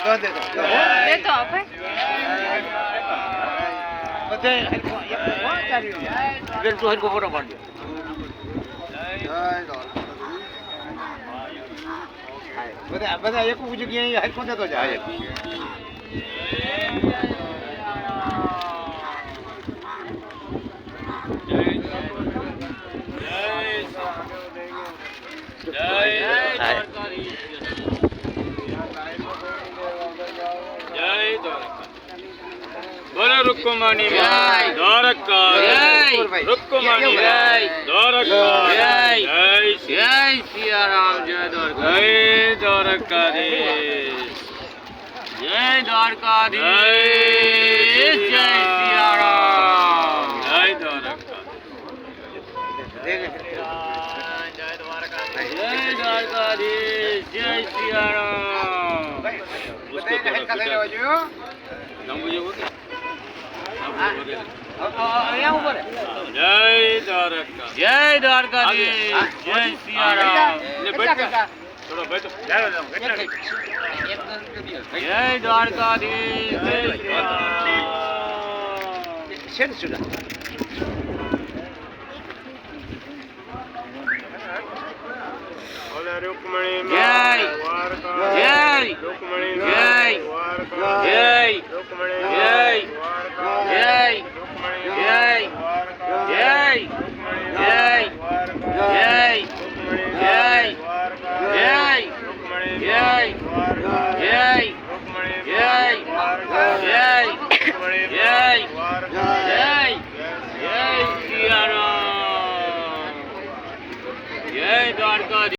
દેતો આપણે બધે હરકો હરકો ફોટો પાડજો. બધા બધા એક જગ્યાએ હરકો દેતો જાય. બોલો રૂકમણી માં દ્વારકા રૂકમણી દ્વારકા જય સિયારામ જય દ્વારકાધીશ જય દ્વારકાધીશ જય સિયારામ જય દ્વારકાધીશ જય સિયારામ જય દ્વારકાધીશ જય સિયારામ જય દ્વારકાધીશ જય સિયારામ રૂકમણી જય જય રૂકમણી જય જય રૂકમણી જય જય જય જય જય